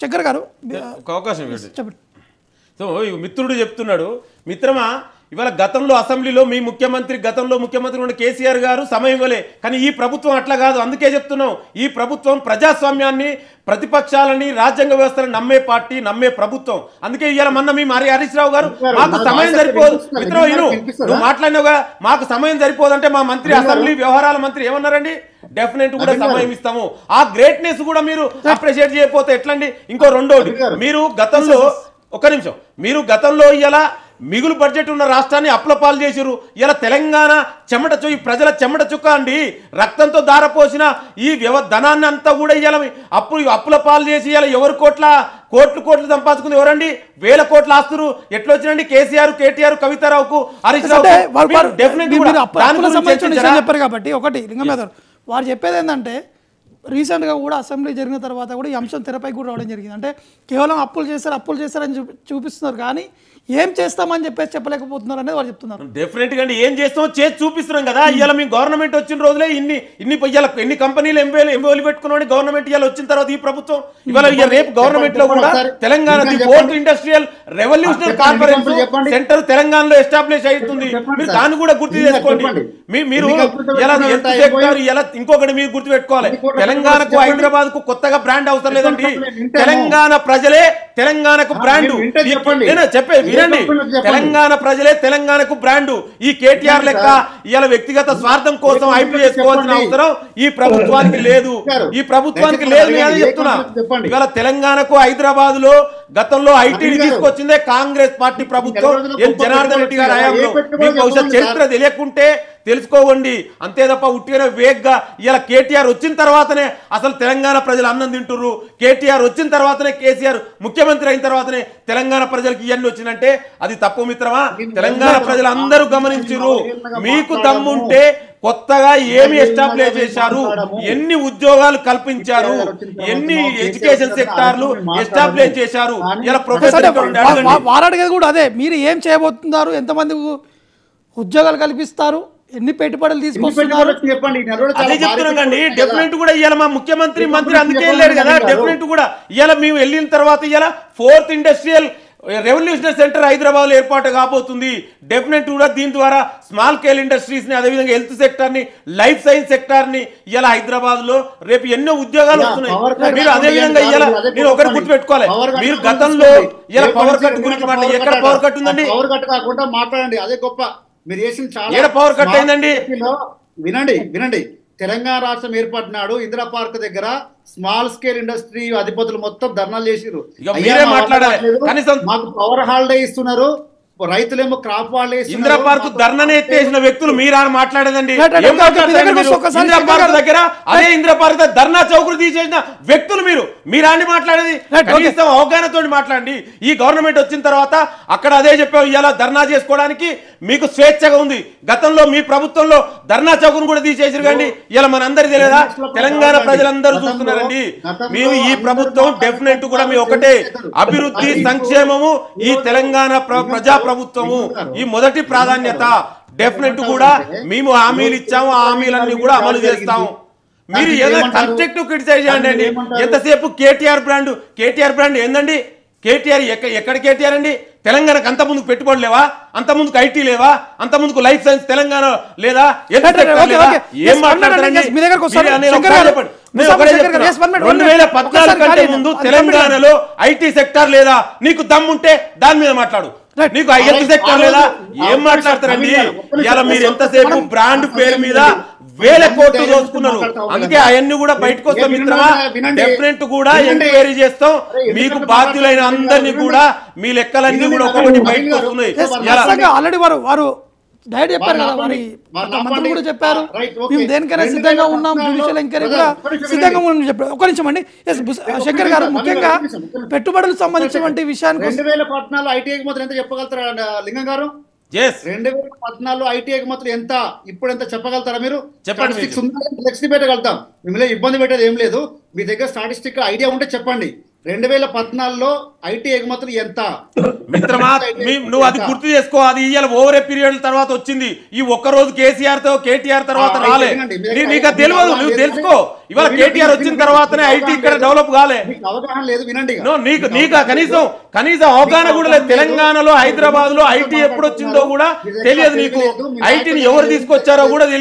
శంకర్ గారు ఒక అవకాశం ఇవ్వండి. చెప్పండి. సో మిత్రుడు చెప్తున్నాడు, మిత్రమా ఇవాళ గతంలో అసెంబ్లీలో మీ ముఖ్యమంత్రి గతంలో ముఖ్యమంత్రి ఉన్న కేసీఆర్ గారు సమయం ఇవ్వలే, కానీ ఈ ప్రభుత్వం అట్లా కాదు. అందుకే చెప్తున్నాం, ఈ ప్రభుత్వం ప్రజాస్వామ్యాన్ని, ప్రతిపక్షాలని, రాజ్యాంగ వ్యవస్థను నమ్మే పార్టీ, నమ్మే ప్రభుత్వం. అందుకే ఇవాళ మొన్న మీ మరి హరీష్ రావు గారు మాకు సమయం సరిపోదు, మిత్రం నువ్వు మాట్లాడినవుగా, మాకు సమయం సరిపోదంటే మా మంత్రి అసెంబ్లీ వ్యవహారాల మంత్రి ఏమన్నారండి, డెఫినెట్ కూడా సమయం ఇస్తాము. ఆ గ్రేట్నెస్ కూడా మీరు అప్రిషియేట్ చేయకపోతే ఎట్లండి? ఇంకో రెండోది, మీరు గతంలో ఒక నిమిషం, మీరు గతంలో ఇలా మిగులు బడ్జెట్ ఉన్న రాష్ట్రాన్ని అప్పులపాలు చేసిరు. ఇలా తెలంగాణ చెమట ఈ ప్రజల చెమట చుక్క అండి, రక్తంతో దారపోసిన ఈ ధనాన్ని అంతా కూడా ఇవాళ అప్పుల పాలు చేసి ఇలా ఎవరు కోట్లు సంపాదించుకుంది ఎవరండి? వేల కోట్ల ఆస్తులు ఎట్లా వచ్చినండి? కేసీఆర్, కేటీఆర్, కవితారావుకు, హరీష్ రావు. చెప్పారు కాబట్టి ఒకటి లింగమేదర్ వారు చెప్పేది ఏంటంటే, రీసెంట్గా కూడా అసెంబ్లీ జరిగిన తర్వాత కూడా ఈ అంశం తెరపై కూడా రావడం జరిగింది. అంటే కేవలం అప్పులు చేశారని చూపిస్తున్నారు, కానీ ఏం చేస్తామని చెప్పలేకపోతున్నారు అనేది వాళ్ళు చెప్తున్నారు. డెఫినెట్ గా ఏం చేస్తామో చేసి చూపిస్తున్నాం కదా. ఇవాళ మీ గవర్నమెంట్ వచ్చిన రోజులే ఎన్ని కంపెనీలు ఎంఓలు పెట్టుకున్నాం గవర్నమెంట్ ఇవాళ వచ్చిన తర్వాత ఈ ప్రభుత్వం ఇవాళ రేపు గవర్నమెంట్ లో కూడా Telangana fourth industrial revolutional conference centre తెలంగాణలో ఎస్టాబ్లిష్ అవుతుంది. మీరు దాన్ని కూడా గుర్తు చేసుకోండి. మీరు ఇలా ఇంకొకటి మీరు గుర్తు పెట్టుకోవాలి, తెలంగాణకు హైదరాబాద్ కు కొత్తగా బ్రాండ్ అవసరం లేదండి. తెలంగాణ ప్రజలే తెలంగాణకు బ్రాండ్. చెప్పేది వినండి, తెలంగాణ ప్రజలే తెలంగాణకు బ్రాండు. ఈ కేటీఆర్ లెక్క ఇవాళ వ్యక్తిగత స్వార్థం కోసం ఐపీ చేసుకోవాల్సిన అవసరం ఈ ప్రభుత్వానికి లేదు. ఈ ప్రభుత్వానికి లేదు అని చెప్తున్నా. ఇవాళ తెలంగాణకు హైదరాబాద్ లో గతంలో ఐటీని తీసుకొచ్చిందే కాంగ్రెస్ పార్టీ ప్రభుత్వం, జనార్దన్ రెడ్డి గారి హయాంలో. మీకు బహుశా చరిత్ర తెలియకుంటే తెలుసుకోవండి, అంతే తప్ప ఉట్టిగా వేగ్గా ఇలా కేటీఆర్ వచ్చిన తర్వాతనే అసలు తెలంగాణ ప్రజలు అన్నం తింటుర్రు, కేటీఆర్ వచ్చిన తర్వాతనే కేసీఆర్ ముఖ్యమంత్రి అయిన తర్వాతనే తెలంగాణ ప్రజలకు ఇవన్నీ వచ్చినంటే అది తప్పు మిత్రమా. తెలంగాణ ప్రజలు అందరూ గమనించురు. మీకు దమ్ముంటే కొత్తగా ఏమి ఎస్టాబ్లిష్ చేశారు, ఎన్ని ఉద్యోగాలు కల్పించారు, ఎన్ని ఎడ్యుకేషన్ సెక్టార్లు ఎస్టాబ్లిష్ చేశారు. ఇలా ప్రొఫెసర్ వారడిగేది కూడా అదే, మీరు ఏం చేయబోతున్నారు, ఎంతమంది ఉద్యోగాలు కల్పిస్తారు, ఎన్ని పెట్టుబడులు తీసుకొస్తున్నారు అదే చెప్తున్నాండి. డెఫినెట్ కూడా ఇవాళ మా ముఖ్యమంత్రి మంత్రి అందుకే వెళ్ళారు కదా. డెఫినెట్ కూడా ఇవాళ మేము వెళ్ళిన తర్వాత ఇవాళ fourth industrial revolutionary centre Hyderabad లో ఏర్పాటు కాబోతుంది. డెఫినెట్ కూడా దీని ద్వారా స్మాల్ స్కేల్ ఇండస్ట్రీస్ ని, అదేవిధంగా హెల్త్ సెక్టర్ ని, లైఫ్ సైన్స్ సెక్టర్ ని ఇలా హైదరాబాద్ లో రేపు ఎన్నో ఉద్యోగాలు వస్తున్నాయి. మీరు అదేవిధంగా ఇలా మీరు ఒకటి గుర్తు పెట్టుకోవాలి, మీరు గతంలో ఇలా పవర్ కట్ గురించి మాట్లాడి ఎక్కడ పవర్ కట్ ఉందండి? పవర్ కట్ కాకుండా మాట్లాడండి, అదే గొప్ప. మీరు చేసిన చాలా పవర్ కట్ అయిందండి. వినండి, తెలంగాణ రాష్ట్రం ఏర్పడినాడు, ఇందిరా పార్క్ దగ్గర స్మాల్ స్కేల్ ఇండస్ట్రీ అధిపతులు మొత్తం ధర్నాలు చేసిరు. మాకు పవర్ హాలిడే ఇస్తున్నారు, రైతులేమో క్రాప్ హాలిడే. ఇందిరా పార్క్ ధర్నానే ఎత్తేసిన వ్యక్తులు మీరా మాట్లాడేదండి. ఇందిరా పార్క్ దగ్గర అదే ఇందిరా పార్క్ ధర్నా చౌకులు తీసేసిన వ్యక్తులు మీరాన్ని మాట్లాడేది. కనీసం అవగాహనతో మాట్లాడండి. ఈ గవర్నమెంట్ వచ్చిన తర్వాత అక్కడ అదే చెప్పావు, ఇలా ధర్నా చేసుకోవడానికి మీకు స్వేచ్ఛగా ఉంది. గతంలో మీ ప్రభుత్వంలో ధర్నా చౌకును కూడా తీసేసారు కండి. ఇలా మనందరికీ తెలియదా? తెలంగాణ ప్రజలందరూ చూస్తున్నారండి. మేము ఈ ప్రభుత్వం డెఫినెట్ కూడా మీ ఒకటే, అభివృద్ధి సంక్షేమము ఈ తెలంగాణ ప్రజా ప్రభుత్వము ఈ మొదటి ప్రాధాన్యత. డెఫినెట్ కూడా మేము హామీలు ఇచ్చాము, ఆ హామీలన్నీ కూడా అమలు చేస్తాము. మీరు ఏదో కన్స్ట్రక్టివ్ క్రిటిసైజ్ చేయండి. ఎంతసేపు కేటీఆర్ బ్రాండ్ ఏందండి? కేటీఆర్ ఎక్కడ కేటీఆర్ అండి? తెలంగాణకు అంత ముందుకు పెట్టుబడి లేవా? అంత ముందుకు ఐటీ లేవా? అంత ముందుకు లైఫ్ సైన్స్ తెలంగాణ లేదా? ఏం మాట్లాడతారండి? 2014 కంటే ముందు తెలంగాణలో ఐటీ సెక్టార్ లేదా? నీకు దమ్ముంటే దాని మీద మాట్లాడు. నీకు హెల్త్ సెక్టార్ లేదా? ఏం మాట్లాడతారండి? ఇలా మీరు ఎంతసేపు బ్రాండ్ పేరు మీద వేల కోట్లు దోచుకున్నారు. అందుకే అవన్నీ కూడా బయటకు వస్తాం మిత్రమా. డెఫినెట్ కూడా ఎంక్వైరీ చేస్తాం. మీకు బాధ్యులైన అందరినీ కూడా మీ లెక్కలన్నీ కూడా ఒక్కొక్కటి బయటకు వస్తున్నాయి. ఆల్రెడీ వారు డైరెక్ట్ చెప్పారు కదా, మరి మంత్రులు కూడా చెప్పారు మేము దేనికైనా సిద్ధంగా ఉన్నాం, జ్యుడిషియల్ ఎంక్వైరీ కూడా సిద్ధంగా ఉన్నామని చెప్పారు. ఒక నిమిషం అండి. శంకర్ గారు, ముఖ్యంగా పెట్టుబడులకు సంబంధించినటువంటి విషయానికి 2014 ఐటీ ఎగుమతులు ఎంత చెప్పగలుగుతారా లింగం గారు? 2014 ఐటీ ఎగుమతులు ఎంత, ఇప్పుడు ఎంత చెప్పగలుగుతారా మీరు? చెప్పండి. పెట్టగలుగుతాం, మిమ్మల్ని ఇబ్బంది పెట్టేది ఏం లేదు. మీ దగ్గర స్టాటిస్టిక్ ఐడియా ఉంటే చెప్పండి. 2014లో ఐటీ ఎగుమతులు ఎంత? మిత్రమా నువ్వు అది గుర్తు చేసుకో. అది ఇవాళ ఓవర్ ఏ పీరియడ్ తర్వాత వచ్చింది. ఈ ఒక్క రోజు కేసీఆర్ తో కేటీఆర్ తర్వాత రాలే. నీకు తెలియదు, నువ్వు తెలుసుకో. ఇవాళ కేటీఆర్ వచ్చిన తర్వాతనే ఐటీ ఇక్కడ డెవలప్ కాలే. అవగాహన లేదు, వినండి. నీకు కనీసం అవగాహన కూడా లేదు. తెలంగాణలో హైదరాబాద్ లో ఐటీ ఎప్పుడు వచ్చిందో కూడా తెలియదు. నీకు ఐటీని ఎవరు తీసుకొచ్చారో కూడా తెలియదు.